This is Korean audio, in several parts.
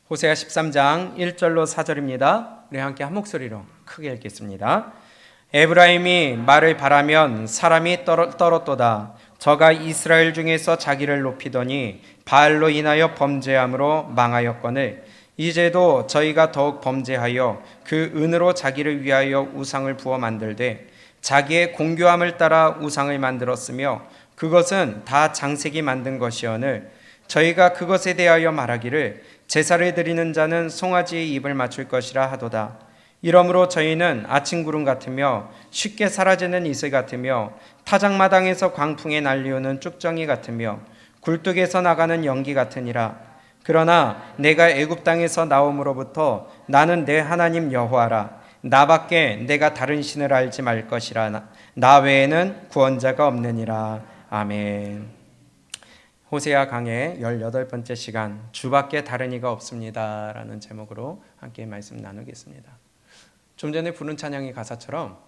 호세아 13장 1절로 4절입니다. 우리 함께 한 목소리로 크게 읽겠습니다. 에브라임이 말을 바라면 사람이 떨었도다. 저가 이스라엘 중에서 자기를 높이더니 바알로 인하여 범죄함으로 망하였거늘 이제도 저희가 더욱 범죄하여 그 은으로 자기를 위하여 우상을 부어 만들되 자기의 공교함을 따라 우상을 만들었으며 그것은 다 장색이 만든 것이오늘 저희가 그것에 대하여 말하기를 제사를 드리는 자는 송아지의 입을 맞출 것이라 하도다. 이러므로 저희는 아침 구름 같으며 쉽게 사라지는 이슬 같으며 타작마당에서 광풍에 날리우는 쭉정이 같으며 굴뚝에서 나가는 연기 같으니라. 그러나 내가 애굽 땅에서 나옴으로부터 나는 내 하나님 여호와라. 나밖에 내가 다른 신을 알지 말 것이라. 나 외에는 구원자가 없느니라. 아멘. 호세아 강의 18번째 시간 주밖에 다른 이가 없습니다 라는 제목으로 함께 말씀 나누겠습니다. 좀 전에 부른 찬양의 가사처럼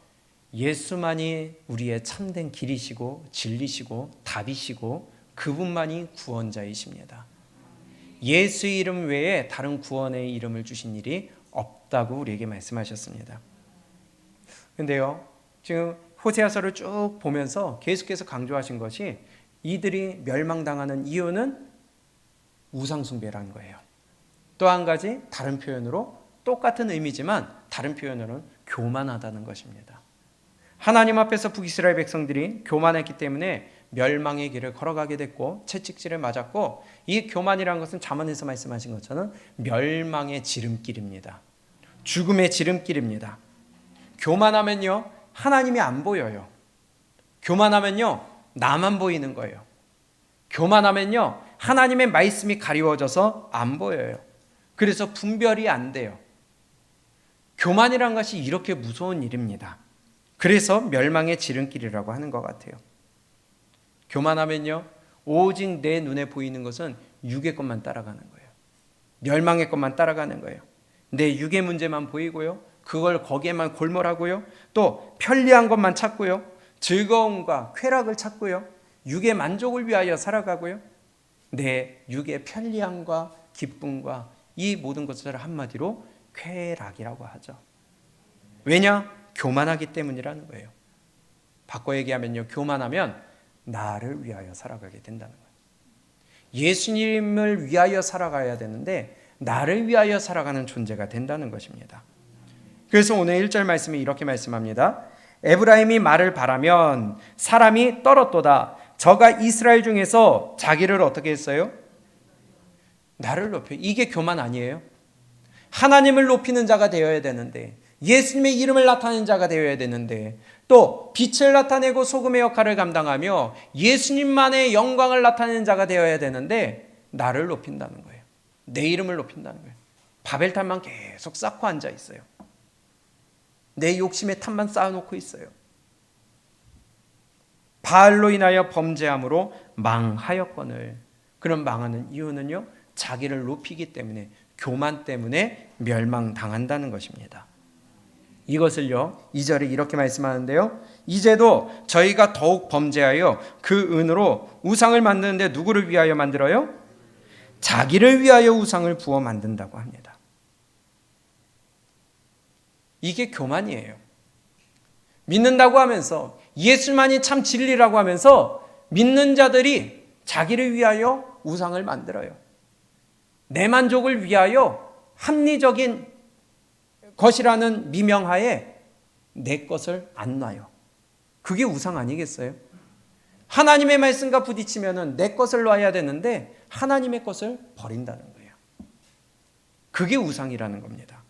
예수만이 우리의 참된 길이시고 진리시고 답이시고 그분만이 구원자이십니다. 예수의 이름 외에 다른 구원의 이름을 주신 일이 없다고 우리에게 말씀하셨습니다. 그런데요, 지금 호세아서를 쭉 보면서 계속해서 강조하신 것이 이들이 멸망당하는 이유는 우상숭배라는 거예요. 또 한 가지 다른 표현으로 똑같은 의미지만 다른 표현으로는 교만하다는 것입니다. 하나님 앞에서 북이스라엘 백성들이 교만했기 때문에 멸망의 길을 걸어가게 됐고 채찍질을 맞았고 이 교만이라는 것은 잠언에서 말씀하신 것처럼 멸망의 지름길입니다. 죽음의 지름길입니다. 교만하면요 하나님이 안 보여요. 교만하면요 나만 보이는 거예요. 교만하면요 하나님의 말씀이 가리워져서 안 보여요. 그래서 분별이 안 돼요. 교만이란 것이 이렇게 무서운 일입니다. 그래서 멸망의 지름길이라고 하는 것 같아요. 교만하면요 오직 내 눈에 보이는 것은 육의 것만 따라가는 거예요. 멸망의 것만 따라가는 거예요. 내 육의 문제만 보이고요, 그걸 거기에만 골몰하고요, 또 편리한 것만 찾고요, 즐거움과 쾌락을 찾고요, 육의 만족을 위하여 살아가고요, 내 육의 편리함과 기쁨과 이 모든 것을 한마디로 쾌락이라고 하죠. 왜냐? 교만하기 때문이라는 거예요. 바꿔 얘기하면요, 교만하면 나를 위하여 살아가게 된다는 거예요. 예수님을 위하여 살아가야 되는데 나를 위하여 살아가는 존재가 된다는 것입니다. 그래서 오늘 1절 말씀이 이렇게 말씀합니다. 에브라임이 말을 바라면 사람이 떨었도다. 저가 이스라엘 중에서 자기를 어떻게 했어요? 나를 높여. 이게 교만 아니에요? 하나님을 높이는 자가 되어야 되는데, 예수님의 이름을 나타내는 자가 되어야 되는데, 또 빛을 나타내고 소금의 역할을 감당하며 예수님만의 영광을 나타내는 자가 되어야 되는데 나를 높인다는 거예요. 내 이름을 높인다는 거예요. 바벨탑만 계속 쌓고 앉아 있어요. 내 욕심의 탑만 쌓아놓고 있어요. 바알로 인하여 범죄함으로 망하였거늘. 그런 망하는 이유는요, 자기를 높이기 때문에, 교만 때문에 멸망당한다는 것입니다. 이것을요 2절에 이렇게 말씀하는데요, 이제도 저희가 더욱 범죄하여 그 은으로 우상을 만드는데 누구를 위하여 만들어요? 자기를 위하여 우상을 부어 만든다고 합니다. 이게 교만이에요. 믿는다고 하면서, 예수만이 참 진리라고 하면서 믿는 자들이 자기를 위하여 우상을 만들어요. 내 만족을 위하여 합리적인 것이라는 미명하에 내 것을 안 놔요. 그게 우상 아니겠어요? 하나님의 말씀과 부딪히면 내 것을 놔야 되는데 하나님의 것을 버린다는 거예요. 그게 우상이라는 겁니다.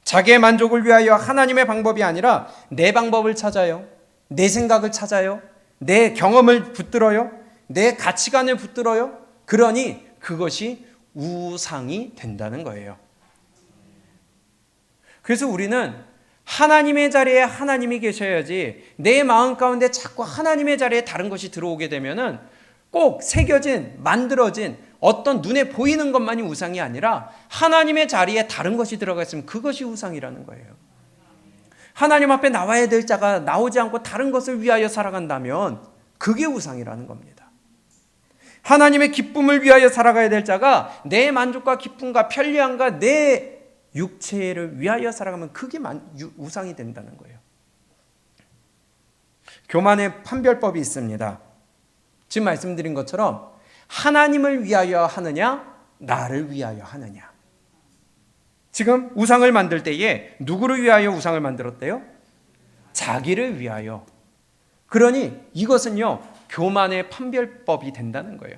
자기의 만족을 위하여 하나님의 방법이 아니라 내 방법을 찾아요. 내 생각을 찾아요. 내 경험을 붙들어요. 내 가치관을 붙들어요. 그러니 그것이 우상이 된다는 거예요. 그래서 우리는 하나님의 자리에 하나님이 계셔야지, 내 마음 가운데 자꾸 하나님의 자리에 다른 것이 들어오게 되면은 꼭 새겨진, 만들어진 어떤 눈에 보이는 것만이 우상이 아니라 하나님의 자리에 다른 것이 들어가 있으면 그것이 우상이라는 거예요. 하나님 앞에 나와야 될 자가 나오지 않고 다른 것을 위하여 살아간다면 그게 우상이라는 겁니다. 하나님의 기쁨을 위하여 살아가야 될 자가 내 만족과 기쁨과 편리함과 내 육체를 위하여 살아가면 그게 우상이 된다는 거예요. 교만의 판별법이 있습니다. 지금 말씀드린 것처럼 하나님을 위하여 하느냐, 나를 위하여 하느냐. 지금 우상을 만들 때에 누구를 위하여 우상을 만들었대요? 자기를 위하여. 그러니 이것은요, 교만의 판별법이 된다는 거예요.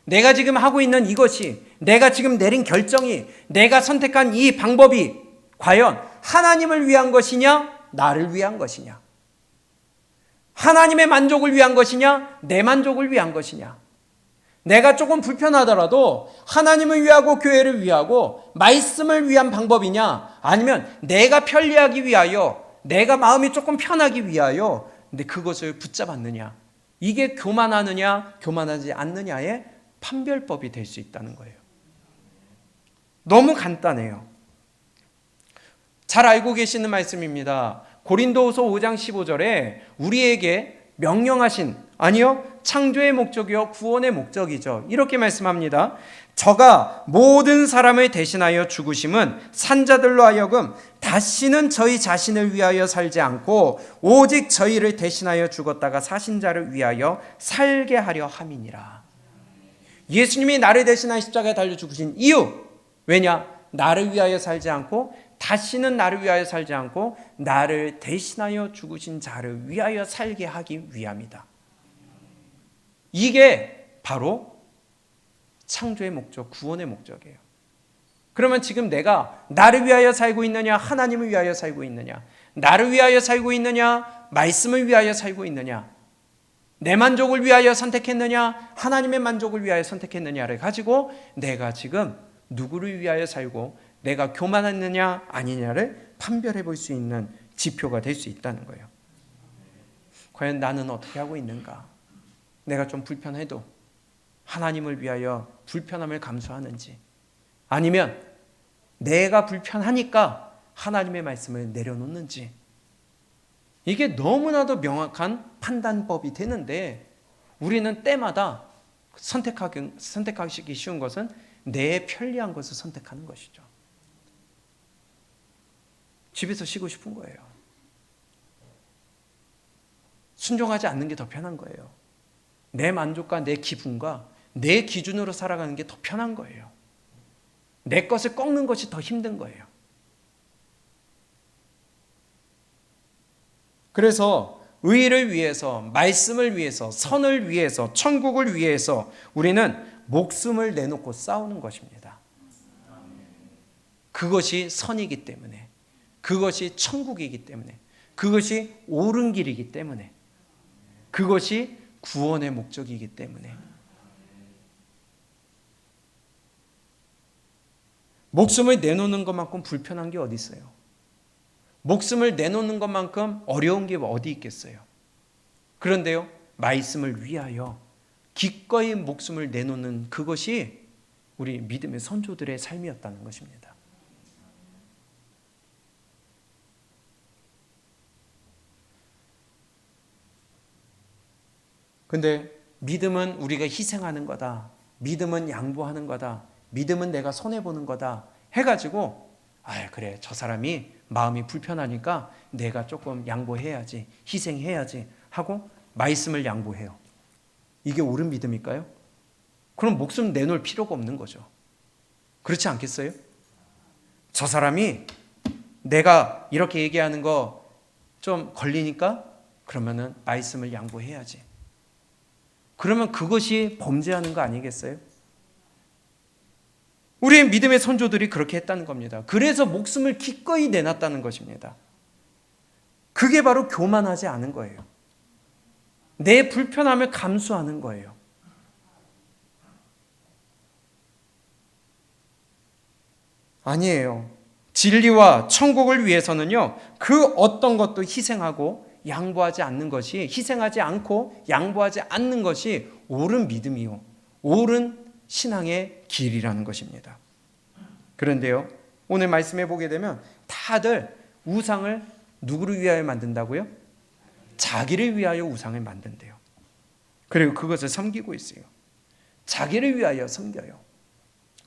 내가 지금 하고 있는 이것이, 내가 지금 내린 결정이, 내가 선택한 이 방법이 과연 하나님을 위한 것이냐, 나를 위한 것이냐? 하나님의 만족을 위한 것이냐, 내 만족을 위한 것이냐? 내가 조금 불편하더라도 하나님을 위하고 교회를 위하고 말씀을 위한 방법이냐, 아니면 내가 편리하기 위하여, 내가 마음이 조금 편하기 위하여 근데 그것을 붙잡았느냐, 이게 교만하느냐 교만하지 않느냐의 판별법이 될 수 있다는 거예요. 너무 간단해요. 잘 알고 계시는 말씀입니다. 고린도후서 5장 15절에 우리에게 명령하신, 아니요, 창조의 목적이요 구원의 목적이죠. 이렇게 말씀합니다. 저가 모든 사람을 대신하여 죽으심은 산자들로 하여금 다시는 저희 자신을 위하여 살지 않고 오직 저희를 대신하여 죽었다가 사신 자를 위하여 살게 하려 함이니라. 예수님이 나를 대신하여 십자가에 달려 죽으신 이유, 왜냐? 나를 위하여 살지 않고 다시는 나를 위하여 살지 않고 나를 대신하여 죽으신 자를 위하여 살게 하기 위함이다. 이게 바로 창조의 목적, 구원의 목적이에요. 그러면 지금 내가 나를 위하여 살고 있느냐, 하나님을 위하여 살고 있느냐, 나를 위하여 살고 있느냐, 말씀을 위하여 살고 있느냐, 내 만족을 위하여 선택했느냐, 하나님의 만족을 위하여 선택했느냐를 가지고 내가 지금 누구를 위하여 살고 내가 교만했느냐 아니냐를 판별해 볼 수 있는 지표가 될 수 있다는 거예요. 과연 나는 어떻게 하고 있는가? 내가 좀 불편해도 하나님을 위하여 불편함을 감수하는지, 아니면 내가 불편하니까 하나님의 말씀을 내려놓는지, 이게 너무나도 명확한 판단법이 되는데 우리는 때마다 선택하기 쉬운 것은 내 편리한 것을 선택하는 것이죠. 집에서 쉬고 싶은 거예요. 순종하지 않는 게 더 편한 거예요. 내 만족과 내 기분과 내 기준으로 살아가는 게 더 편한 거예요. 내 것을 꺾는 것이 더 힘든 거예요. 그래서 의를 위해서, 말씀을 위해서, 선을 위해서, 천국을 위해서 우리는 목숨을 내놓고 싸우는 것입니다. 그것이 선이기 때문에, 그것이 천국이기 때문에, 그것이 옳은 길이기 때문에, 그것이 구원의 목적이기 때문에. 목숨을 내놓는 것만큼 불편한 게 어디 있어요? 목숨을 내놓는 것만큼 어려운 게 어디 있겠어요? 그런데요, 말씀을 위하여 기꺼이 목숨을 내놓는 그것이 우리 믿음의 선조들의 삶이었다는 것입니다. 근데 믿음은 우리가 희생하는 거다, 믿음은 양보하는 거다, 믿음은 내가 손해보는 거다 해가지고, 그래, 저 사람이 마음이 불편하니까 내가 조금 양보해야지, 희생해야지 하고 말씀을 양보해요. 이게 옳은 믿음일까요? 그럼 목숨 내놓을 필요가 없는 거죠. 그렇지 않겠어요? 저 사람이 내가 이렇게 얘기하는 거 좀 걸리니까 그러면은 말씀을 양보해야지. 그러면 그것이 범죄하는 거 아니겠어요? 우리의 믿음의 선조들이 그렇게 했다는 겁니다. 그래서 목숨을 기꺼이 내놨다는 것입니다. 그게 바로 교만하지 않은 거예요. 내 불편함을 감수하는 거예요. 아니에요. 진리와 천국을 위해서는요, 그 어떤 것도 희생하고 양보하지 않는 것이, 희생하지 않고 양보하지 않는 것이 옳은 믿음이요, 옳은 신앙의 길이라는 것입니다. 그런데요, 오늘 말씀해 보게 되면 다들 우상을 누구를 위하여 만든다고요? 자기를 위하여 우상을 만든대요. 그리고 그것을 섬기고 있어요. 자기를 위하여 섬겨요.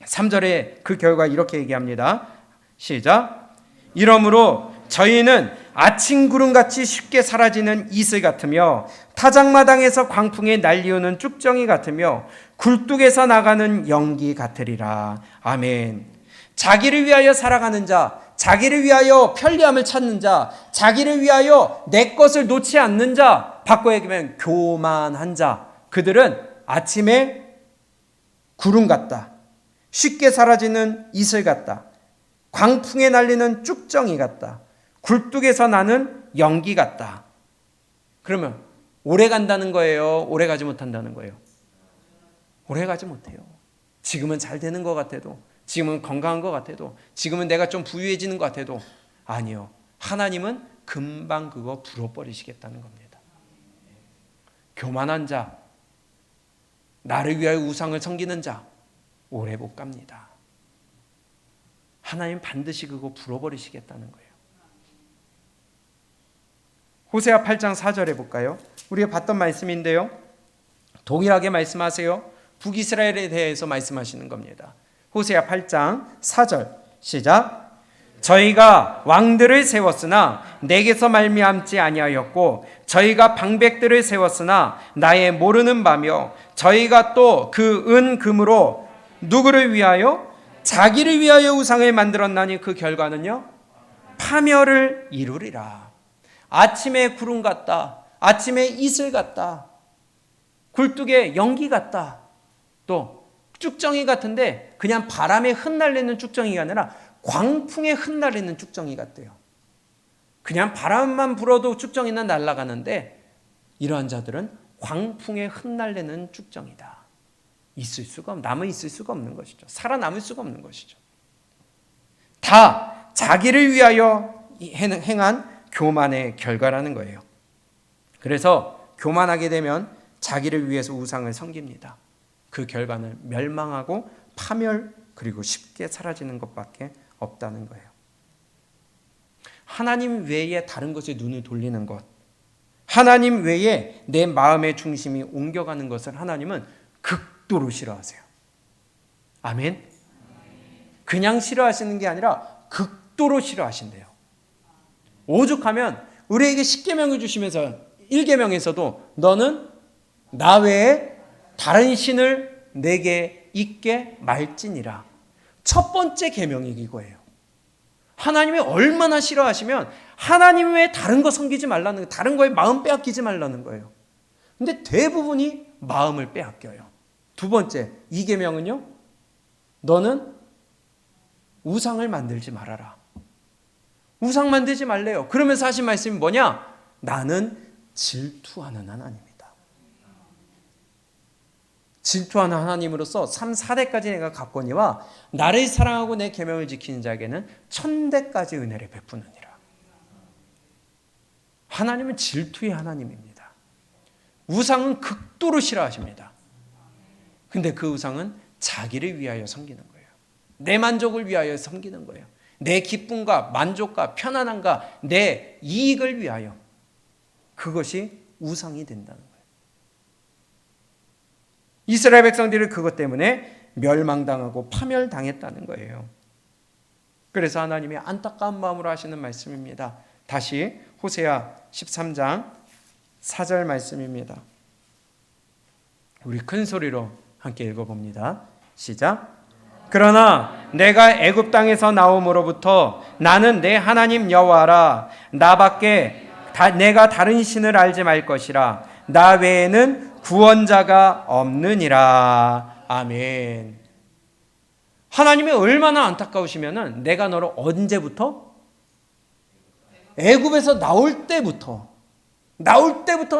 3절에 그 결과 이렇게 얘기합니다. 시작. 이러므로 저희는 아침 구름같이 쉽게 사라지는 이슬 같으며 타작마당에서 광풍에 날리우는 쭉정이 같으며 굴뚝에서 나가는 연기 같으리라. 아멘. 자기를 위하여 살아가는 자, 자기를 위하여 편리함을 찾는 자, 자기를 위하여 내 것을 놓지 않는 자, 바꿔 얘기하면 교만한 자, 그들은 아침에 구름 같다, 쉽게 사라지는 이슬 같다, 광풍에 날리는 쭉정이 같다, 굴뚝에서 나는 연기 같다. 그러면 오래 간다는 거예요? 오래 가지 못한다는 거예요? 오래 가지 못해요. 지금은 잘 되는 것 같아도, 지금은 건강한 것 같아도, 지금은 내가 좀 부유해지는 것 같아도, 아니요. 하나님은 금방 그거 불어버리시겠다는 겁니다. 교만한 자, 나를 위하여 우상을 섬기는 자, 오래 못 갑니다. 하나님 반드시 그거 불어버리시겠다는 거예요. 호세아 8장 4절에 볼까요? 우리가 봤던 말씀인데요. 동일하게 말씀하세요. 북이스라엘에 대해서 말씀하시는 겁니다. 호세아 8장 4절 시작. 저희가 왕들을 세웠으나 내게서 말미암지 아니하였고 저희가 방백들을 세웠으나 나의 모르는 바며 저희가 또 그 은 금으로 누구를 위하여? 자기를 위하여 우상을 만들었나니 그 결과는요? 파멸을 이루리라. 아침에 구름 같다, 아침에 이슬 같다, 굴뚝에 연기 같다, 또 쭉정이 같은데 그냥 바람에 흩날리는 쭉정이가 아니라 광풍에 흩날리는 쭉정이 같대요. 그냥 바람만 불어도 쭉정이는 날아가는데 이러한 자들은 광풍에 흩날리는 쭉정이다. 남아 있을 수가 없는 것이죠. 살아남을 수가 없는 것이죠. 다 자기를 위하여 행한 교만의 결과라는 거예요. 그래서 교만하게 되면 자기를 위해서 우상을 섬깁니다. 그 결과는 멸망하고 파멸, 그리고 쉽게 사라지는 것밖에 없다는 거예요. 하나님 외에 다른 것에 눈을 돌리는 것, 하나님 외에 내 마음의 중심이 옮겨가는 것을 하나님은 극도로 싫어하세요. 아멘. 그냥 싫어하시는 게 아니라 극도로 싫어하신대요. 오죽하면 우리에게 10계명을 주시면서 1계명에서도 너는 나 외에 다른 신을 내게 있게 말지니라. 첫 번째 계명이 이거예요. 하나님이 얼마나 싫어하시면 하나님 외에 다른 거 섬기지 말라는 거예요. 다른 거에 마음 빼앗기지 말라는 거예요. 근데 대부분이 마음을 빼앗겨요. 두 번째, 2계명은요. 너는 우상을 만들지 말아라. 우상 만들지 말래요. 그러면서 하신 말씀이 뭐냐? 나는 질투하는 하나님이다. 질투하는 하나님으로서 3, 4대까지 내가 갔거니와 나를 사랑하고 내 계명을 지키는 자에게는 1000대까지 은혜를 베푸느니라. 하나님은 질투의 하나님입니다. 우상은 극도로 싫어하십니다. 근데 그 우상은 자기를 위하여 섬기는 거예요. 내 만족을 위하여 섬기는 거예요. 내 기쁨과 만족과 편안함과 내 이익을 위하여, 그것이 우상이 된다는 거예요. 이스라엘 백성들이 그것 때문에 멸망당하고 파멸당했다는 거예요. 그래서 하나님이 안타까운 마음으로 하시는 말씀입니다. 다시 호세아 13장 4절 말씀입니다. 우리 큰 소리로 함께 읽어봅니다. 시작. 그러나 내가 애굽 땅에서 나옴으로부터 나는 내 하나님 여호와라. 나밖에 내가 다른 신을 알지 말 것이라. 나 외에는 구원자가 없느니라. 아멘. 하나님이 얼마나 안타까우시면은 내가 너를 언제부터? 애굽에서 나올 때부터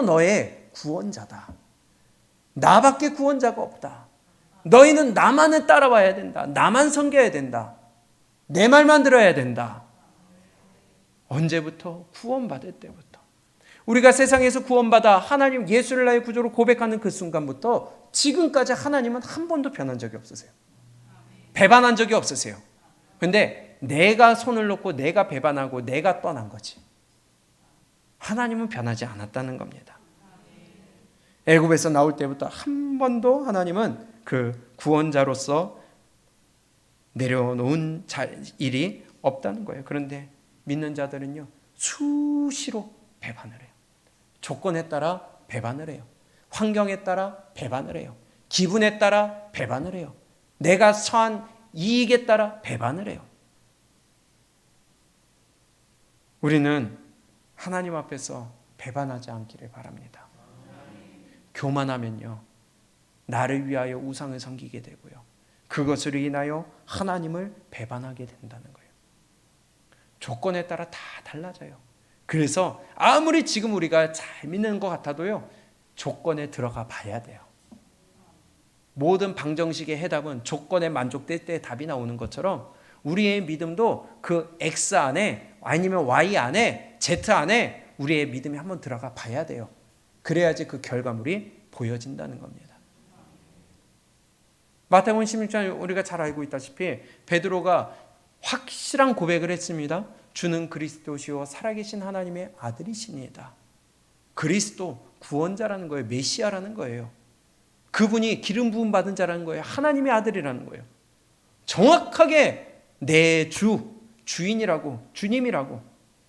너의 구원자다. 나밖에 구원자가 없다. 너희는 나만을 따라와야 된다. 나만 섬겨야 된다. 내 말만 들어야 된다. 언제부터? 구원받을 때부터. 우리가 세상에서 구원받아 하나님 예수를 나의 구주로 고백하는 그 순간부터 지금까지 하나님은 한 번도 변한 적이 없으세요. 배반한 적이 없으세요. 그런데 내가 손을 놓고 내가 배반하고 내가 떠난 거지. 하나님은 변하지 않았다는 겁니다. 애굽에서 나올 때부터 한 번도 하나님은 그 구원자로서 내려놓은 일이 없다는 거예요. 그런데 믿는 자들은요, 수시로 배반을 해요. 조건에 따라 배반을 해요. 환경에 따라 배반을 해요. 기분에 따라 배반을 해요. 내가 처한 이익에 따라 배반을 해요. 우리는 하나님 앞에서 배반하지 않기를 바랍니다. 교만하면요, 나를 위하여 우상을 섬기게 되고요, 그것으로 인하여 하나님을 배반하게 된다는 거예요. 조건에 따라 다 달라져요. 그래서 아무리 지금 우리가 잘 믿는 것 같아도요, 조건에 들어가 봐야 돼요. 모든 방정식의 해답은 조건에 만족될 때 답이 나오는 것처럼 우리의 믿음도 그 X 안에 아니면 Y 안에 Z 안에 우리의 믿음이 한번 들어가 봐야 돼요. 그래야지 그 결과물이 보여진다는 겁니다. 마태복음 16장 우리가 잘 알고 있다시피 베드로가 확실한 고백을 했습니다. 주는 그리스도시요 살아계신 하나님의 아들이시니이다. 그리스도 구원자라는 거예요. 메시아라는 거예요. 그분이 기름 부음 받은 자라는 거예요. 하나님의 아들이라는 거예요. 정확하게 내 주인이라고, 주님이라고,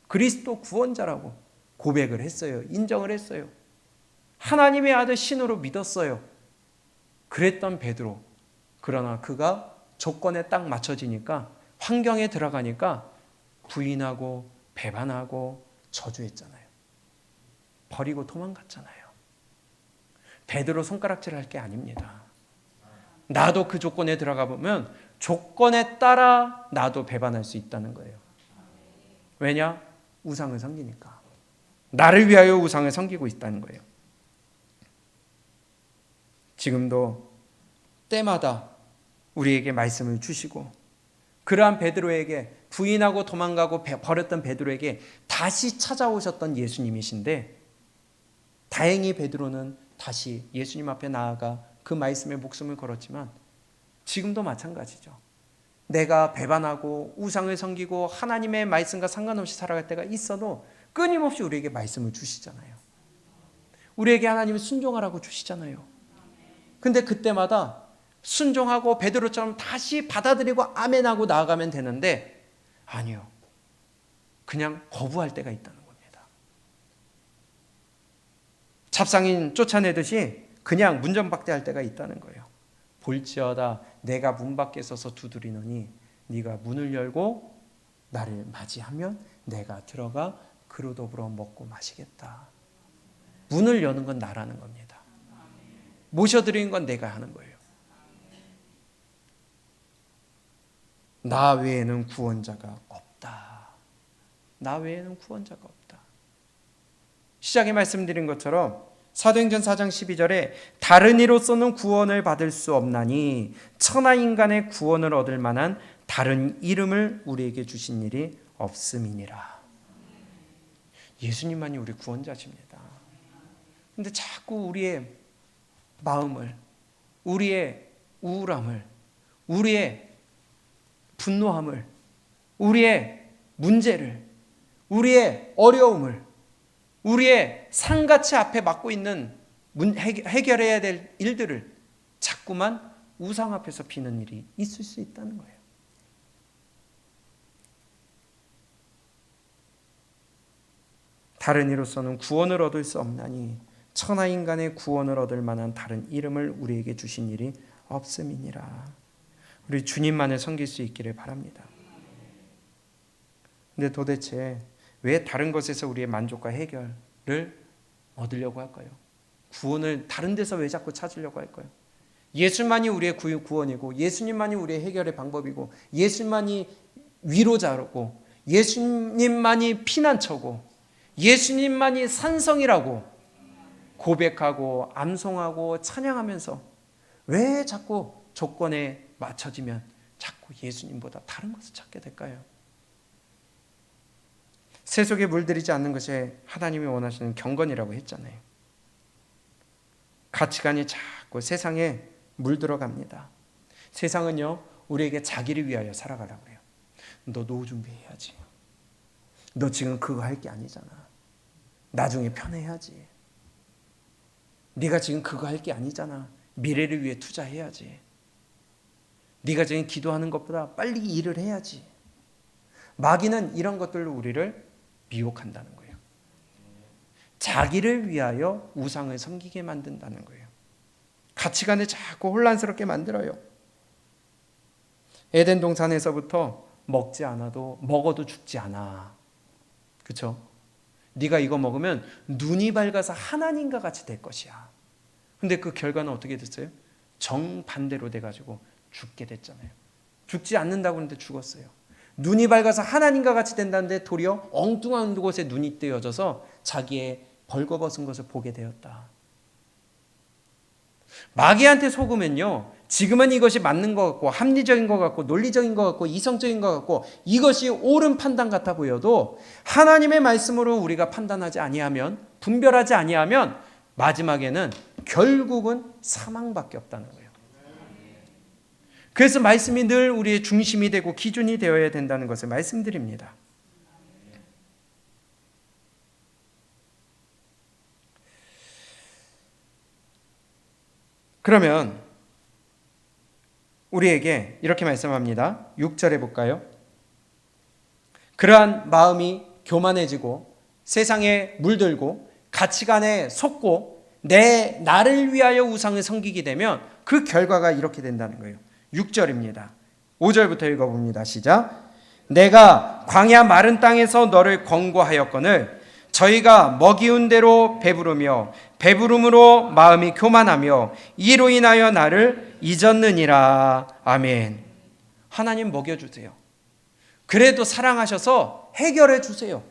그리스도 구원자라고 고백을 했어요. 인정을 했어요. 하나님의 아들 신으로 믿었어요. 그랬던 베드로. 그러나 그가 조건에 딱 맞춰지니까, 환경에 들어가니까 부인하고 배반하고 저주했잖아요. 버리고 도망갔잖아요. 베드로 손가락질 할 게 아닙니다. 나도 그 조건에 들어가 보면 조건에 따라 나도 배반할 수 있다는 거예요. 왜냐? 우상을 섬기니까. 나를 위하여 우상을 섬기고 있다는 거예요. 지금도 때마다 우리에게 말씀을 주시고, 그러한 베드로에게, 부인하고 도망가고 버렸던 베드로에게 다시 찾아오셨던 예수님이신데, 다행히 베드로는 다시 예수님 앞에 나아가 그 말씀에 목숨을 걸었지만 지금도 마찬가지죠. 내가 배반하고 우상을 섬기고 하나님의 말씀과 상관없이 살아갈 때가 있어도 끊임없이 우리에게 말씀을 주시잖아요. 우리에게 하나님이 순종하라고 주시잖아요. 근데 그때마다 순종하고 베드로처럼 다시 받아들이고 아멘하고 나아가면 되는데, 아니요, 그냥 거부할 때가 있다는 겁니다. 잡상인 쫓아내듯이 그냥 문전박대할 때가 있다는 거예요. 볼지어다 내가 문 밖에 서서 두드리노니 네가 문을 열고 나를 맞이하면 내가 들어가 그로 더불어 먹고 마시겠다. 문을 여는 건 나라는 겁니다. 모셔드리는 건 내가 하는 거예요. 나 외에는 구원자가 없다. 나 외에는 구원자가 없다. 시작에 말씀드린 것처럼 사도행전 4장 12절에 다른 이로서는 구원을 받을 수 없나니 천하 인간의 구원을 얻을 만한 다른 이름을 우리에게 주신 일이 없음이니라. 예수님만이 우리 구원자십니다. 근데 자꾸 우리의 마음을, 우리의 우울함을, 우리의 분노함을, 우리의 문제를, 우리의 어려움을, 우리의 상가치 앞에 맡고 있는 해결해야 될 일들을 자꾸만 우상 앞에서 비는 일이 있을 수 있다는 거예요. 다른 이로서는 구원을 얻을 수 없나니 천하 인간의 구원을 얻을 만한 다른 이름을 우리에게 주신 일이 없음이니라. 우리 주님만을 섬길 수 있기를 바랍니다. 근데 도대체 왜 다른 것에서 우리의 만족과 해결을 얻으려고 할까요? 구원을 다른 데서 왜 자꾸 찾으려고 할까요? 예수만이 우리의 구원이고, 예수님만이 우리의 해결의 방법이고, 예수님만이 위로자고, 예수님만이 피난처고, 예수님만이 산성이라고 고백하고 암송하고 찬양하면서 왜 자꾸 조건에 맞춰지면 자꾸 예수님보다 다른 것을 찾게 될까요? 세속에 물들이지 않는 것이 하나님이 원하시는 경건이라고 했잖아요. 가치관이 자꾸 세상에 물들어갑니다. 세상은요, 우리에게 자기를 위하여 살아가라고 해요. 너 노후 준비해야지. 너 지금 그거 할 게 아니잖아. 나중에 편해야지. 네가 지금 그거 할 게 아니잖아. 미래를 위해 투자해야지. 네가 지금 기도하는 것보다 빨리 일을 해야지. 마귀는 이런 것들로 우리를 미혹한다는 거예요. 자기를 위하여 우상을 섬기게 만든다는 거예요. 가치관을 자꾸 혼란스럽게 만들어요. 에덴 동산에서부터 먹지 않아도 먹어도 죽지 않아. 그렇죠? 네가 이거 먹으면 눈이 밝아서 하나님과 같이 될 것이야. 근데 그 결과는 어떻게 됐어요? 정반대로 돼가지고 죽게 됐잖아요. 죽지 않는다고 하는데 죽었어요. 눈이 밝아서 하나님과 같이 된다는데 도리어 엉뚱한 곳에 눈이 뜨여져서 자기의 벌거벗은 것을 보게 되었다. 마귀한테 속으면요, 지금은 이것이 맞는 것 같고 합리적인 것 같고 논리적인 것 같고 이성적인 것 같고 이것이 옳은 판단 같아 보여도 하나님의 말씀으로 우리가 판단하지 아니하면, 분별하지 아니하면 마지막에는 결국은 사망밖에 없다는 거예요. 그래서 말씀이 늘 우리의 중심이 되고 기준이 되어야 된다는 것을 말씀드립니다. 그러면 우리에게 이렇게 말씀합니다. 6절에 볼까요? 그러한 마음이 교만해지고 세상에 물들고 가치관에 속고 나를 위하여 우상을 섬기게 되면 그 결과가 이렇게 된다는 거예요. 6절입니다. 5절부터 읽어봅니다. 시작. 내가 광야 마른 땅에서 너를 권고하였거늘 저희가 먹이운 대로 배부르며 배부름으로 마음이 교만하며 이로 인하여 나를 잊었느니라. 아멘. 하나님 먹여주세요. 그래도 사랑하셔서 해결해 주세요.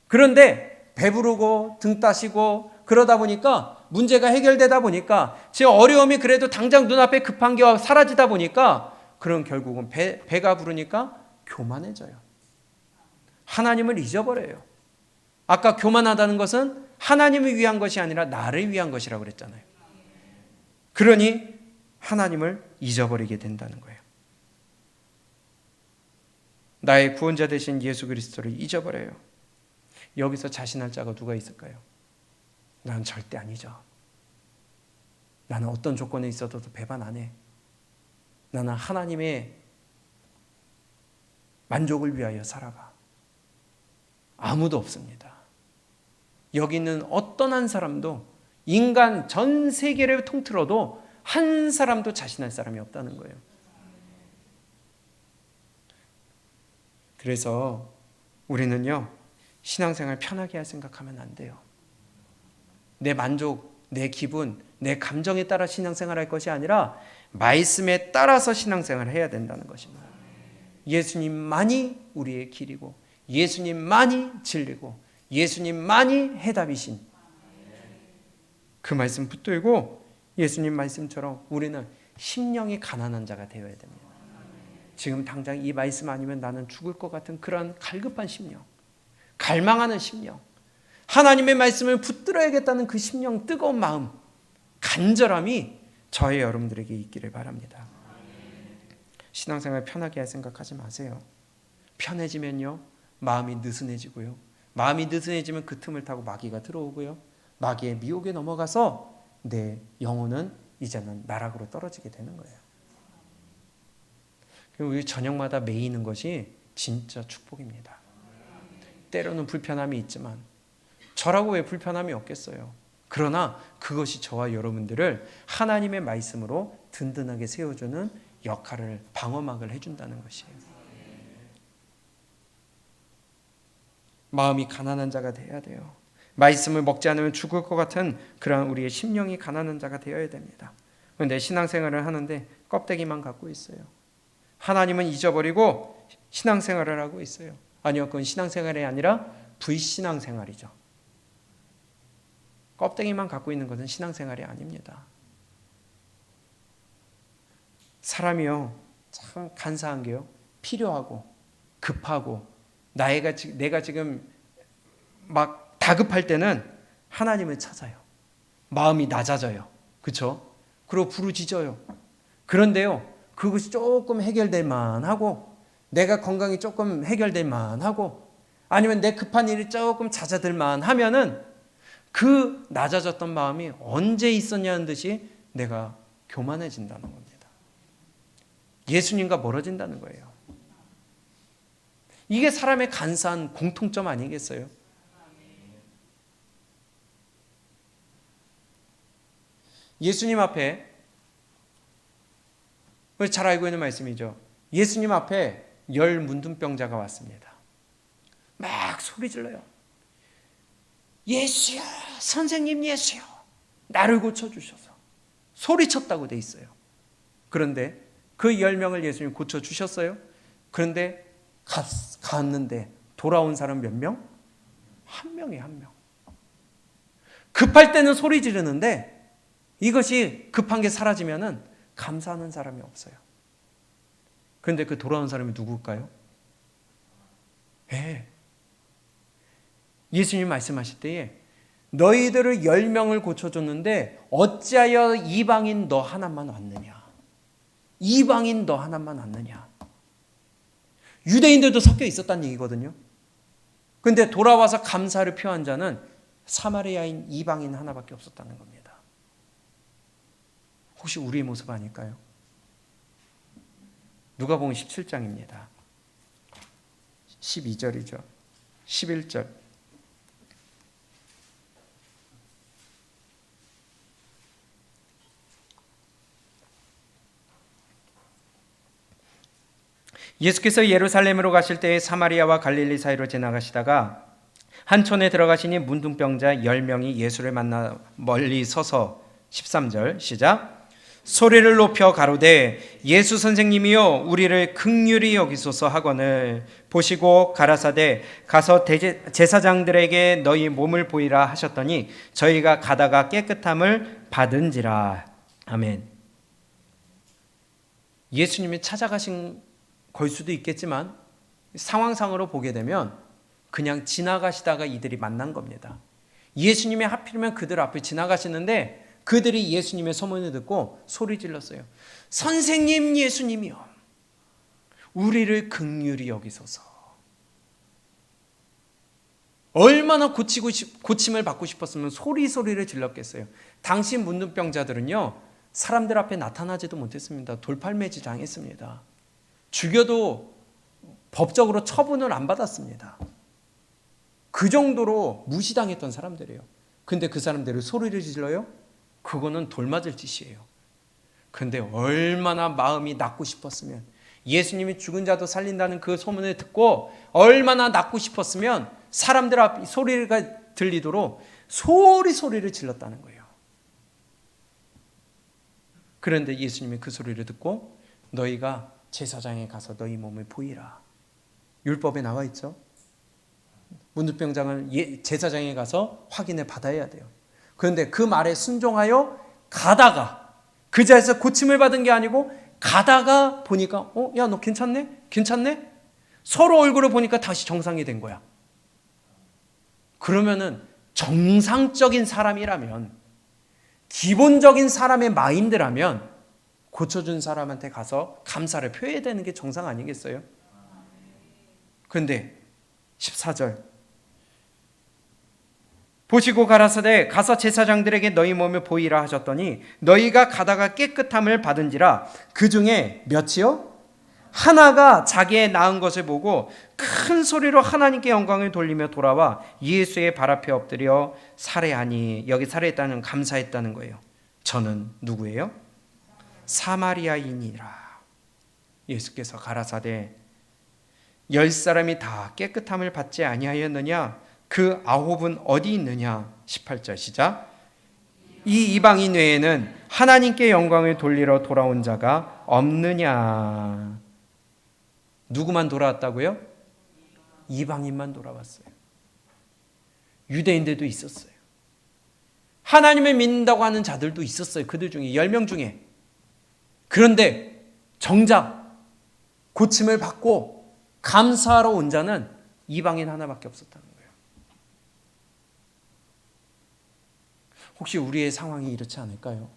그런데 배부르고 등 따시고 그러다 보니까 문제가 해결되다 보니까 제 어려움이 그래도 당장 눈앞에 급한 게 사라지다 보니까 그럼 결국은 배가 부르니까 교만해져요. 하나님을 잊어버려요. 아까 교만하다는 것은 하나님을 위한 것이 아니라 나를 위한 것이라고 그랬잖아요. 그러니 하나님을 잊어버리게 된다는 거예요. 나의 구원자 되신 예수 그리스도를 잊어버려요. 여기서 자신할 자가 누가 있을까요? 난 절대 아니죠. 나는 어떤 조건에 있어도 배반 안 해. 나는 하나님의 만족을 위하여 살아가. 아무도 없습니다. 여기 있는 어떤 한 사람도, 인간 전 세계를 통틀어도 한 사람도 자신할 사람이 없다는 거예요. 그래서 우리는요, 신앙생활 편하게 할 생각하면 안 돼요. 내 만족, 내 기분, 내 감정에 따라 신앙생활 할 것이 아니라 말씀에 따라서 신앙생활을 해야 된다는 것입니다. 예수님만이 우리의 길이고 예수님만이 진리고 예수님만이 해답이신 그 말씀 붙들고 예수님 말씀처럼 우리는 심령이 가난한 자가 되어야 됩니다. 지금 당장 이 말씀 아니면 나는 죽을 것 같은 그런 갈급한 심령, 갈망하는 심령, 하나님의 말씀을 붙들어야겠다는 그 심령, 뜨거운 마음, 간절함이 저의 여러분들에게 있기를 바랍니다. 신앙생활 편하게 할 생각하지 마세요. 편해지면요, 마음이 느슨해지고요. 마음이 느슨해지면 그 틈을 타고 마귀가 들어오고요. 마귀의 미혹에 넘어가서 내 영혼은 이제는 나락으로 떨어지게 되는 거예요. 우리 저녁마다 매이는 것이 진짜 축복입니다. 때로는 불편함이 있지만 저라고 왜 불편함이 없겠어요. 그러나 그것이 저와 여러분들을 하나님의 말씀으로 든든하게 세워주는 역할을, 방어막을 해준다는 것이에요. 마음이 가난한 자가 되어야 돼요. 말씀을 먹지 않으면 죽을 것 같은 그런 우리의 심령이 가난한 자가 되어야 됩니다. 그런데 신앙생활을 하는데 껍데기만 갖고 있어요. 하나님은 잊어버리고 신앙생활을 하고 있어요. 아니요, 그건 신앙생활이 아니라 불신앙생활이죠. 껍데기만 갖고 있는 것은 신앙생활이 아닙니다. 사람이요, 참 간사한 게요, 필요하고 급하고 내가 지금 막 다급할 때는 하나님을 찾아요. 마음이 낮아져요. 그렇죠? 그리고 부르짖어요. 그런데요, 그것이 조금 해결될 만하고 내가 건강이 조금 해결될 만하고 아니면 내 급한 일이 조금 잦아들 만하면은 그 낮아졌던 마음이 언제 있었냐는 듯이 내가 교만해진다는 겁니다. 예수님과 멀어진다는 거예요. 이게 사람의 간사한 공통점 아니겠어요? 예수님 앞에, 잘 알고 있는 말씀이죠. 예수님 앞에 10 문둥병자가 왔습니다. 막 소리 질러요. 예수여, 선생님 예수여, 나를 고쳐주셔서. 소리쳤다고 돼 있어요. 그런데 그 10명을 예수님 고쳐주셨어요. 그런데 갔는데 돌아온 사람 몇 명? 한 명이에요, 한 명. 급할 때는 소리 지르는데 이것이 급한 게 사라지면은 감사하는 사람이 없어요. 그런데 그 돌아온 사람이 누굴까요? 예수님 말씀하실 때에 너희들을 10명을 고쳐줬는데 어찌하여 이방인 너 하나만 왔느냐? 이방인 너 하나만 왔느냐? 유대인들도 섞여 있었다는 얘기거든요. 그런데 돌아와서 감사를 표한 자는 사마리아인 이방인 하나밖에 없었다는 겁니다. 혹시 우리의 모습 아닐까요? 누가복음 17장입니다. 12절이죠. 11절. 예수께서 예루살렘으로 가실 때에 사마리아와 갈릴리 사이로 지나가시다가 한 촌에 들어가시니 문둥병자 10명이 예수를 만나 멀리 서서 13절 시작. 소리를 높여 가로되 예수 선생님이여 우리를 긍휼히 여기소서 하거늘 보시고 가라사대 가서 제사장들에게 너희 몸을 보이라 하셨더니 저희가 가다가 깨끗함을 받은지라. 아멘. 예수님이 찾아가신 걸 수도 있겠지만 상황상으로 보게 되면 그냥 지나가시다가 이들이 만난 겁니다. 예수님이 하필이면 그들 앞에 지나가시는데 그들이 예수님의 소문을 듣고 소리 질렀어요. 선생님 예수님이요, 우리를 긍휼히 여기소서. 얼마나 고침을 받고 싶었으면 소리를 질렀겠어요. 당시 문둥병자들은요, 사람들 앞에 나타나지도 못했습니다. 돌팔매지 당했습니다. 죽여도 법적으로 처분을 안 받았습니다. 그 정도로 무시당했던 사람들이에요. 근데 그 사람들이 소리를 질러요? 그거는 돌 맞을 짓이에요. 근데 얼마나 마음이 낫고 싶었으면, 예수님이 죽은 자도 살린다는 그 소문을 듣고 얼마나 낫고 싶었으면 사람들 앞에 소리가 들리도록 소리를 질렀다는 거예요. 그런데 예수님이 그 소리를 듣고 너희가 제사장에 가서 너희 몸을 보이라. 율법에 나와 있죠. 문둥병자는 제사장에 가서 확인을 받아야 돼요. 그런데 그 말에 순종하여 가다가, 그 자리에서 고침을 받은 게 아니고 가다가 보니까 야 너 괜찮네? 서로 얼굴을 보니까 다시 정상이 된 거야. 그러면은 정상적인 사람이라면, 기본적인 사람의 마인드라면 고쳐준 사람한테 가서 감사를 표해야 되는 게 정상 아니겠어요? 그런데 14절 보시고 가라사대 가서 제사장들에게 너희 몸을 보이라 하셨더니 너희가 가다가 깨끗함을 받은지라. 그 중에 몇이요? 하나가 자기의 나은 것을 보고 큰 소리로 하나님께 영광을 돌리며 돌아와 예수의 발 앞에 엎드려 살해하니. 여기 살해했다는 감사했다는 거예요. 저는 누구예요? 사마리아인이라. 예수께서 가라사대 10사람이 다 깨끗함을 받지 아니하였느냐? 그 9은 어디 있느냐? 18절 시작. 이 이방인 외에는 하나님께 영광을 돌리러 돌아온 자가 없느냐? 누구만 돌아왔다고요? 이방인만 돌아왔어요. 유대인들도 있었어요. 하나님을 믿는다고 하는 자들도 있었어요. 그들 중에 10명 중에. 그런데 정작 고침을 받고 감사하러 온 자는 이방인 하나밖에 없었다는 거예요. 혹시 우리의 상황이 이렇지 않을까요?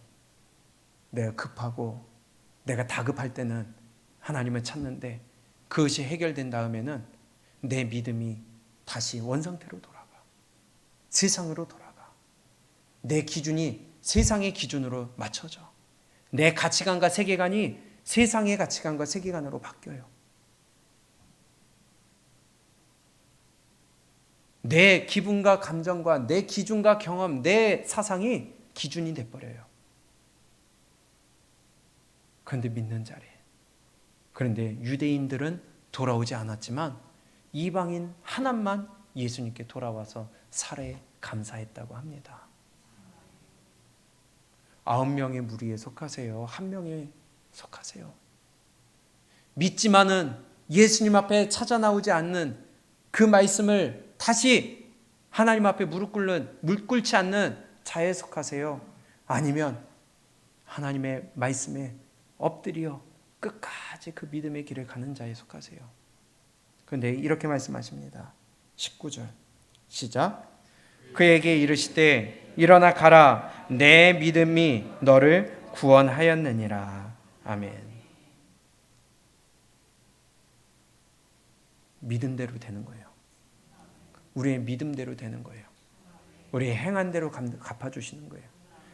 내가 급하고 내가 다급할 때는 하나님을 찾는데 그것이 해결된 다음에는 내 믿음이 다시 원상태로 돌아가. 세상으로 돌아가. 내 기준이 세상의 기준으로 맞춰져. 내 가치관과 세계관이 세상의 가치관과 세계관으로 바뀌어요. 내 기분과 감정과 내 기준과 경험, 내 사상이 기준이 돼버려요. 그런데 믿는 자리. 그런데 유대인들은 돌아오지 않았지만 이방인 하나만 예수님께 돌아와서 살해 감사했다고 합니다. 9명의 무리에 속하세요. 1명에 속하세요. 믿지만은 예수님 앞에 찾아 나오지 않는 그 말씀을 다시 하나님 앞에 무릎 꿇지 않는 자에 속하세요. 아니면 하나님의 말씀에 엎드려 끝까지 그 믿음의 길을 가는 자에 속하세요. 그런데 이렇게 말씀하십니다. 19절 시작. 그에게 이르시되 일어나 가라, 내 믿음이 너를 구원하였느니라. 아멘. 믿음대로 되는 거예요. 우리의 믿음대로 되는 거예요. 우리의 행한 대로 갚아주시는 거예요.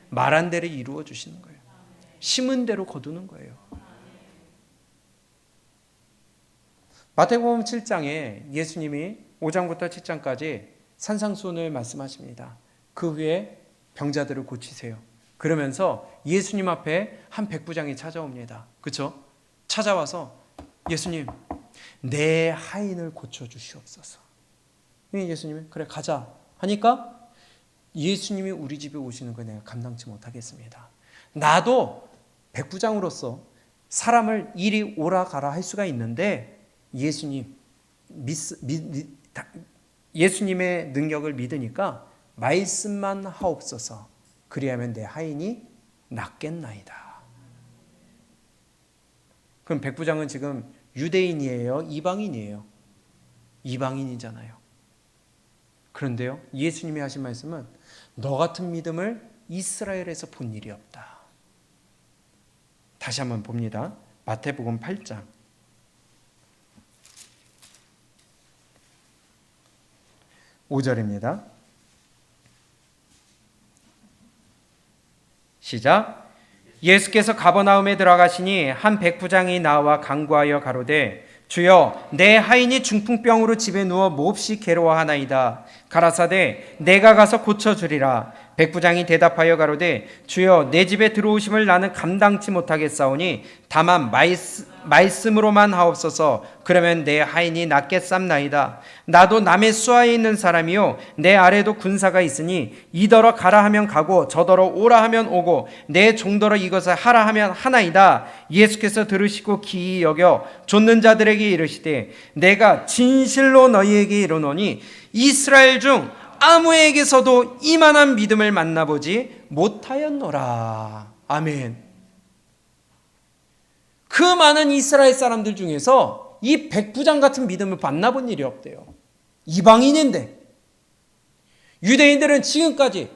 말한 대로 이루어 주시는 거예요. 심은 대로 거두는 거예요. 마태복음 7장에 예수님이 5장부터 7장까지 산상수훈을 말씀하십니다. 그 후에 병자들을 고치세요. 그러면서 예수님 앞에 한 백부장이 찾아옵니다. 그렇죠? 찾아와서 예수님, 내 하인을 고쳐주시옵소서. 예수님이 그래 가자 하니까 예수님이 우리 집에 오시는 거 내가 감당치 못하겠습니다. 나도 백부장으로서 사람을 이리 오라 가라 할 수가 있는데 예수님의 능력을 믿으니까 말씀만 하옵소서. 그리하면 내 하인이 낫겠나이다. 그럼 백부장은 지금 유대인이에요? 이방인이에요? 이방인이잖아요. 그런데요, 예수님이 하신 말씀은 너 같은 믿음을 이스라엘에서 본 일이 없다. 다시 한번 봅니다. 마태복음 8장 5절입니다. 시작. 예수께서 가버나움에 들어가시니 한 백부장이 나와 간구하여 가로되 주여, 내 하인이 중풍병으로 집에 누워 몹시 괴로워하나이다. 가라사대 내가 가서 고쳐주리라. 백부장이 대답하여 가로되 주여, 내 집에 들어오심을 나는 감당치 못하겠사오니 다만 말씀으로만 하옵소서. 그러면 내 하인이 낫겠삼나이다. 나도 남의 수하에 있는 사람이요 내 아래도 군사가 있으니 이더러 가라 하면 가고 저더러 오라 하면 오고 내 종더러 이것을 하라 하면 하나이다. 예수께서 들으시고 기이 여겨 좇는 자들에게 이르시되 내가 진실로 너희에게 이르노니 이스라엘 중 아무에게서도 이만한 믿음을 만나보지 못하였노라. 아멘. 그 많은 이스라엘 사람들 중에서 이 백부장 같은 믿음을 만나본 일이 없대요. 이방인인데. 유대인들은 지금까지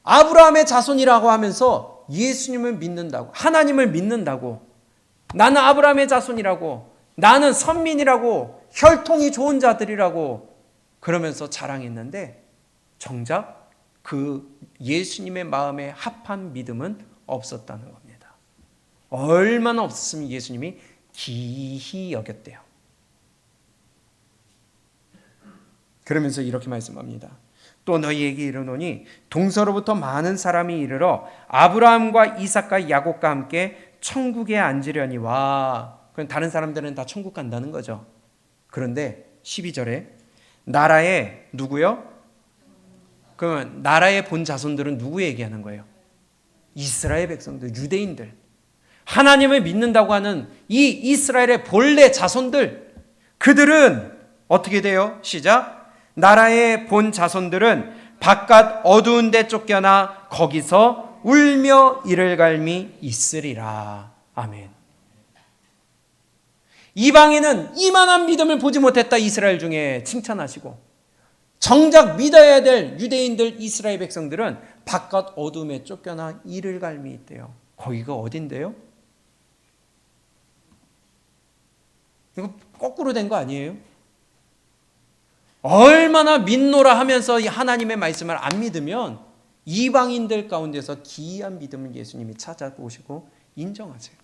아브라함의 자손이라고 하면서 예수님을 믿는다고, 하나님을 믿는다고, 나는 아브라함의 자손이라고, 나는 선민이라고, 혈통이 좋은 자들이라고 그러면서 자랑했는데 정작 그 예수님의 마음에 합한 믿음은 없었다는 겁니다. 얼마나 없었으면 예수님이 기히 여겼대요. 그러면서 이렇게 말씀합니다. 또 너희에게 이르노니 동서로부터 많은 사람이 이르러 아브라함과 이삭과 야곱과 함께 천국에 앉으려니와. 그럼 다른 사람들은 다 천국 간다는 거죠. 그런데 12절에 나라의 누구요? 그러면 나라의 본 자손들은 누구 얘기하는 거예요? 이스라엘 백성들, 유대인들. 하나님을 믿는다고 하는 이 이스라엘의 본래 자손들, 그들은 어떻게 돼요? 시작. 나라의 본 자손들은 바깥 어두운 데 쫓겨나 거기서 울며 이를 갈미 있으리라. 아멘. 이방인은 이만한 믿음을 보지 못했다. 이스라엘 중에 칭찬하시고, 정작 믿어야 될 유대인들 이스라엘 백성들은 바깥 어둠에 쫓겨나 이를 갈미 있대요. 거기가 어딘데요? 이거 거꾸로 된 거 아니에요? 얼마나 믿노라 하면서 하나님의 말씀을 안 믿으면 이방인들 가운데서 기이한 믿음을 예수님이 찾아오시고 인정하세요.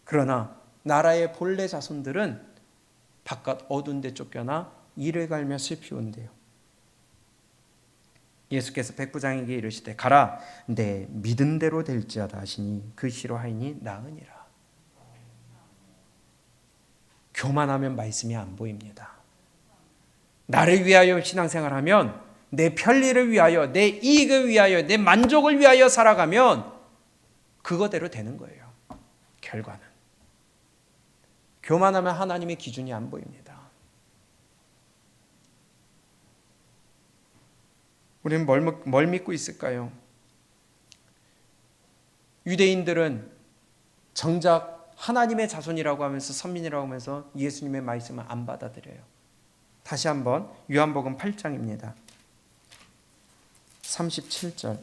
그러나 나라의 본래 자손들은 바깥 어두운 데 쫓겨나 이를 갈며 슬피 온대요. 예수께서 백부장에게 이르시되 가라 내 믿은 대로 될지어다 하시니 그 시로 하이니 나으니라. 교만하면 말씀이 안 보입니다. 나를 위하여 신앙생활하면, 내 편리를 위하여, 내 이익을 위하여, 내 만족을 위하여 살아가면 그거대로 되는 거예요. 결과는. 교만하면 하나님의 기준이 안 보입니다. 우리는 뭘 믿고 있을까요? 유대인들은 정작 하나님의 자손이라고 하면서 선민이라고 하면서 예수님의 말씀을 안 받아들여요. 다시 한번 요한복음 8장입니다. 37절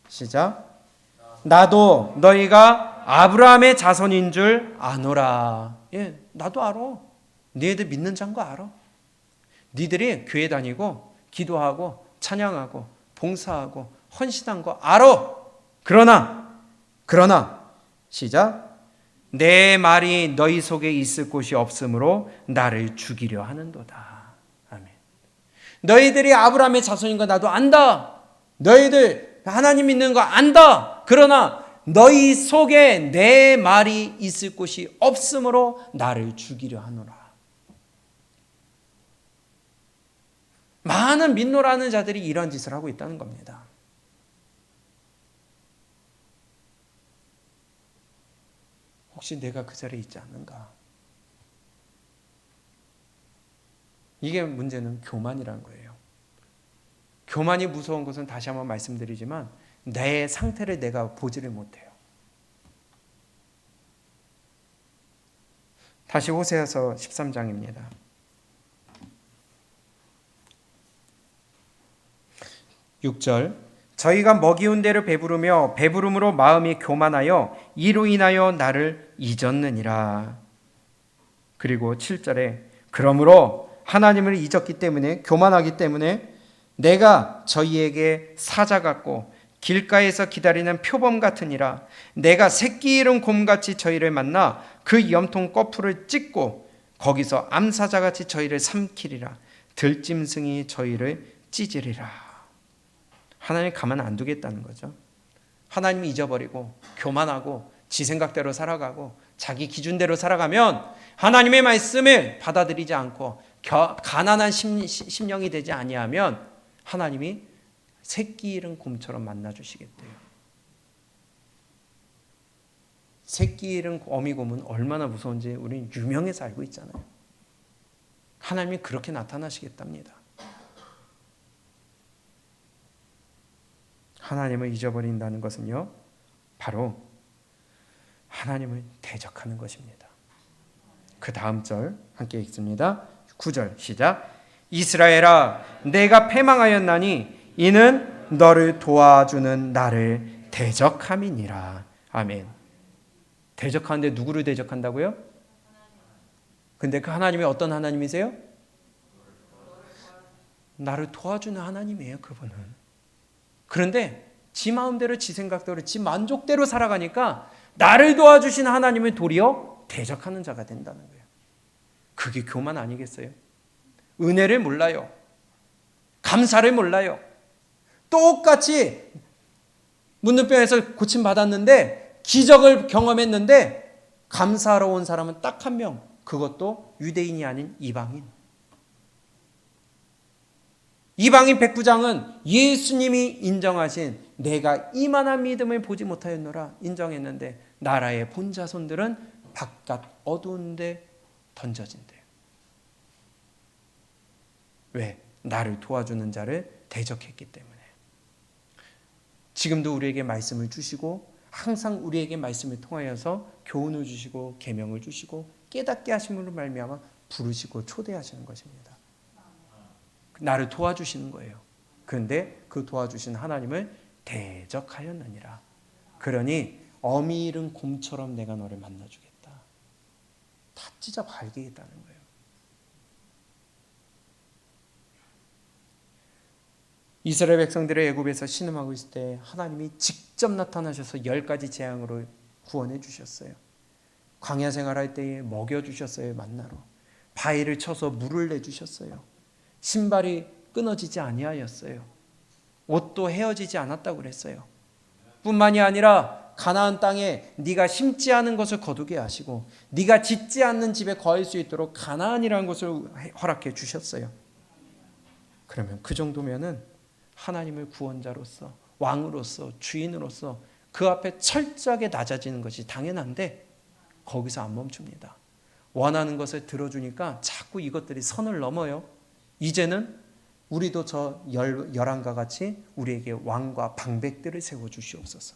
시작. 나도 너희가 아브라함의 자손인 줄 아노라. 예, 나도 알아. 너희들 믿는 자인 거 알아. 너희들이 교회 다니고 기도하고 찬양하고 봉사하고 헌신한 거 알아. 그러나 시작. 내 말이 너희 속에 있을 곳이 없으므로 나를 죽이려 하는도다. 아멘. 너희들이 아브라함의 자손인 거 나도 안다. 너희들 하나님 믿는 거 안다. 그러나 너희 속에 내 말이 있을 곳이 없으므로 나를 죽이려 하노라. 많은 믿노라는 자들이 이런 짓을 하고 있다는 겁니다. 혹시 내가 그 자리에 있지 않는가? 이게 문제는 교만이라는 거예요. 교만이 무서운 것은 다시 한번 말씀드리지만 내 상태를 내가 보지를 못해요. 다시 호세아서 13장입니다. 6절 저희가 먹이운 대로 배부르며 배부름으로 마음이 교만하여 이로 인하여 나를 잊었느니라. 그리고 7절에 그러므로 하나님을 잊었기 때문에 교만하기 때문에 내가 저희에게 사자 같고 길가에서 기다리는 표범 같으니라. 내가 새끼 잃은 곰같이 저희를 만나 그 염통 거풀을 찢고 거기서 암사자같이 저희를 삼키리라. 들짐승이 저희를 찢으리라. 하나님 가만 안 두겠다는 거죠. 하나님이 잊어버리고 교만하고 지 생각대로 살아가고 자기 기준대로 살아가면 하나님의 말씀을 받아들이지 않고 가난한 심령이 되지 아니하면 하나님이 새끼 잃은 곰처럼 만나주시겠대요. 새끼 잃은 어미곰은 얼마나 무서운지 우리는 유명해서 알고 있잖아요. 하나님이 그렇게 나타나시겠답니다. 하나님을 잊어버린다는 것은요, 바로 하나님을 대적하는 것입니다. 그 다음 절 함께 읽습니다. 9절 시작. 이스라엘아 내가 패망하였나니 이는 너를 도와주는 나를 대적함이니라. 아멘. 대적하는데 누구를 대적한다고요? 근데 그 하나님이 어떤 하나님이세요? 나를 도와주는 하나님이에요, 그분은. 그런데 지 마음대로 지 생각대로 지 만족대로 살아가니까 나를 도와주신 하나님을 도리어 대적하는 자가 된다는 거예요. 그게 교만 아니겠어요? 은혜를 몰라요. 감사를 몰라요. 똑같이 문둥병에서 고침받았는데 기적을 경험했는데 감사하러 온 사람은 딱 한 명. 그것도 유대인이 아닌 이방인. 이방인 백부장은 예수님이 인정하신 내가 이만한 믿음을 보지 못하였노라 인정했는데 나라의 본자손들은 바깥 어두운 데 던져진대요. 왜? 나를 도와주는 자를 대적했기 때문에. 지금도 우리에게 말씀을 주시고 항상 우리에게 말씀을 통하여서 교훈을 주시고 계명을 주시고 깨닫게 하심으로 말미암아 부르시고 초대하시는 것입니다. 나를 도와주시는 거예요. 그런데 그 도와주신 하나님을 대적하였느니라. 그러니 어미 잃은 곰처럼 내가 너를 만나주겠다. 다 찢어 발기겠다는 거예요. 이스라엘 백성들의 애굽에서 신음하고 있을 때 하나님이 직접 나타나셔서 10가지 재앙으로 구원해 주셨어요. 광야 생활할 때에 먹여주셨어요. 만나로. 바위를 쳐서 물을 내주셨어요. 신발이 끊어지지 아니하였어요. 옷도 헤어지지 않았다고 그랬어요. 뿐만이 아니라 가나안 땅에 네가 심지 않은 것을 거두게 하시고 네가 짓지 않는 집에 거할 수 있도록 가나안이라는 것을 허락해 주셨어요. 그러면 그 정도면은 하나님을 구원자로서, 왕으로서, 주인으로서 그 앞에 철저하게 낮아지는 것이 당연한데 거기서 안 멈춥니다. 원하는 것을 들어주니까 자꾸 이것들이 선을 넘어요. 이제는 우리도 저 열왕과 같이 우리에게 왕과 방백들을 세워주시옵소서.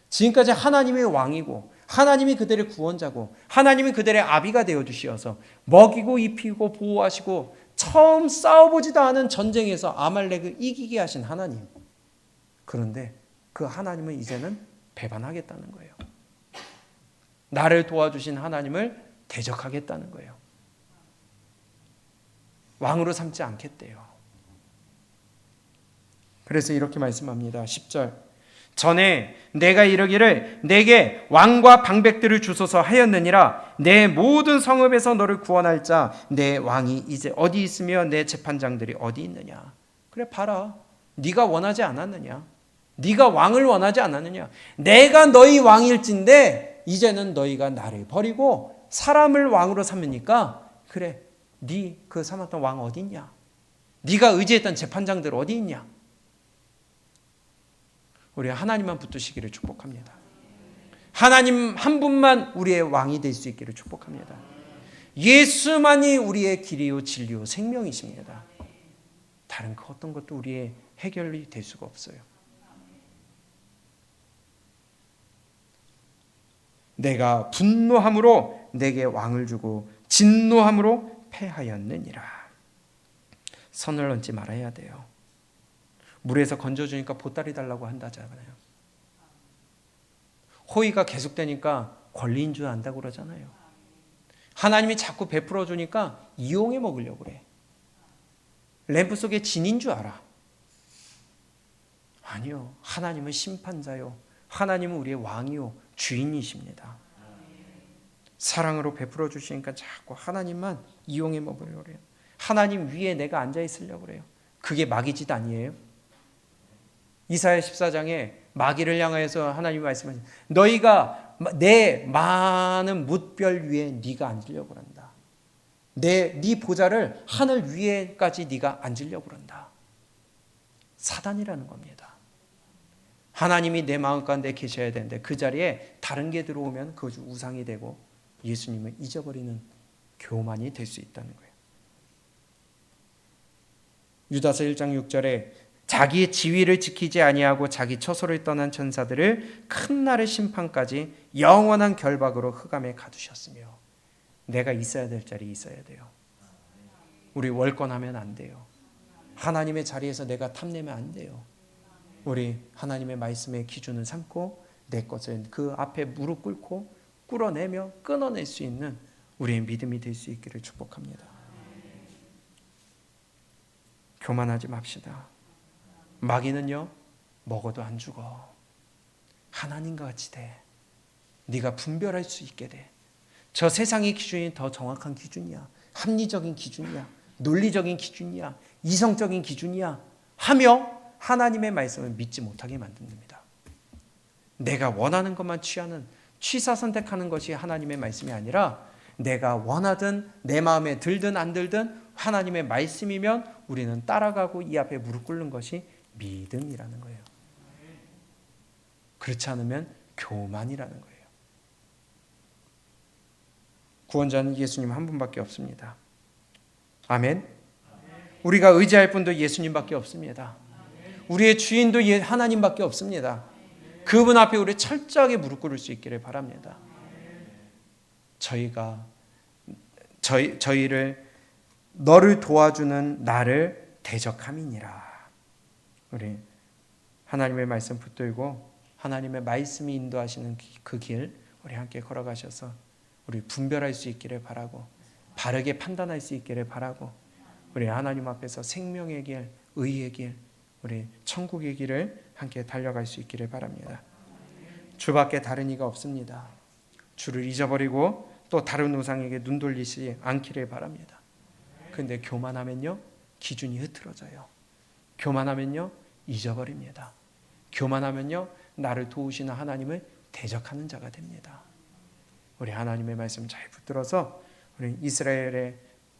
지금까지 하나님의 왕이고 하나님이 그들의 구원자고 하나님이 그들의 아비가 되어주시어서 먹이고 입히고 보호하시고 처음 싸워보지도 않은 전쟁에서 아말렉을 이기게 하신 하나님. 그런데 그 하나님은 이제는 배반하겠다는 거예요. 나를 도와주신 하나님을 대적하겠다는 거예요. 왕으로 삼지 않겠대요. 그래서 이렇게 말씀합니다. 10절. 전에 내가 이르기를 내게 왕과 방백들을 주소서 하였느니라. 내 모든 성읍에서 너를 구원할 자 내 왕이 이제 어디 있으며 내 재판장들이 어디 있느냐. 그래 봐라. 네가 원하지 않았느냐. 네가 왕을 원하지 않았느냐. 내가 너희 왕일진데 이제는 너희가 나를 버리고 사람을 왕으로 삼으니까 그래 네 그 삼았던 왕 어디 있냐. 네가 의지했던 재판장들 어디 있냐. 우리 하나님만 붙드시기를 축복합니다. 하나님 한 분만 우리의 왕이 될 수 있기를 축복합니다. 예수만이 우리의 길이요 진리요 생명이십니다. 다른 그 어떤 것도 우리의 해결이 될 수가 없어요. 내가 분노함으로 내게 왕을 주고 진노함으로 패하였느니라. 선을 넘지 말아야 돼요. 물에서 건져주니까 보따리 달라고 한다잖아요. 호의가 계속되니까 권리인 줄 안다고 그러잖아요. 하나님이 자꾸 베풀어 주니까 이용해 먹으려고 그래. 램프 속에 진인 줄 알아. 아니요. 하나님은 심판자요. 하나님은 우리의 왕이요 주인이십니다. 사랑으로 베풀어 주시니까 자꾸 하나님만 이용해 먹으려고 그래요. 하나님 위에 내가 앉아 있으려고 그래요. 그게 마귀 짓 아니에요? 이사야 14장에 마귀를 향하여서 하나님이 말씀하신 너희가 내 많은 뭇별 위에 네가 앉으려고 한다. 네 보좌를 하늘 위에까지 네가 앉으려고 한다. 사단이라는 겁니다. 하나님이 내 마음 가운데 계셔야 되는데 그 자리에 다른 게 들어오면 그것이 우상이 되고 예수님을 잊어버리는 교만이 될 수 있다는 거예요. 유다서 1장 6절에 자기의 지위를 지키지 아니하고 자기 처소를 떠난 천사들을 큰 날의 심판까지 영원한 결박으로 흑암에 가두셨으며 내가 있어야 될 자리에 있어야 돼요. 우리 월권하면 안 돼요. 하나님의 자리에서 내가 탐내면 안 돼요. 우리 하나님의 말씀의 기준을 삼고 내 것을 그 앞에 무릎 꿇고 꿇어내며 끊어낼 수 있는 우리의 믿음이 될 수 있기를 축복합니다. 교만하지 맙시다. 마귀는요 먹어도 안 죽어. 하나님과 같이 돼. 네가 분별할 수 있게 돼. 저 세상의 기준이 더 정확한 기준이야. 합리적인 기준이야. 논리적인 기준이야. 이성적인 기준이야 하며 하나님의 말씀을 믿지 못하게 만듭니다. 내가 원하는 것만 취하는 취사 선택하는 것이 하나님의 말씀이 아니라 내가 원하든 내 마음에 들든 안 들든 하나님의 말씀이면 우리는 따라가고 이 앞에 무릎 꿇는 것이 믿음이라는 거예요. 그렇지 않으면 교만이라는 거예요. 구원자는 예수님 한 분밖에 없습니다. 아멘. 우리가 의지할 분도 예수님밖에 없습니다. 우리의 주인도 하나님밖에 없습니다. 그분 앞에 우리 철저하게 무릎 꿇을 수 있기를 바랍니다. 저희를 너를 도와주는 나를 대적함이니라. 우리 하나님의 말씀 붙들고 하나님의 말씀이 인도하시는 그 길 우리 함께 걸어가셔서 우리 분별할 수 있기를 바라고 바르게 판단할 수 있기를 바라고 우리 하나님 앞에서 생명의 길, 의의 길, 우리 천국의 길을 함께 달려갈 수 있기를 바랍니다. 주밖에 다른 이가 없습니다. 주를 잊어버리고 또 다른 우상에게 눈 돌리지 않기를 바랍니다. 그런데 교만하면요, 기준이 흐트러져요. 교만하면요, 잊어버립니다. 교만하면요, 나를 도우시는 하나님을 대적하는 자가 됩니다. 우리 하나님의 말씀 잘 붙들어서 우리 이스라엘의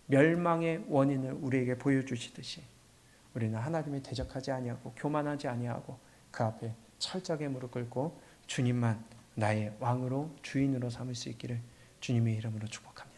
멸망의 원인을 우리에게 보여주시듯이 우리는 하나님을 대적하지 아니하고 교만하지 아니하고 그 앞에 철저하게 무릎 꿇고 주님만 나의 왕으로 주인으로 삼을 수 있기를 주님의 이름으로 축복합니다.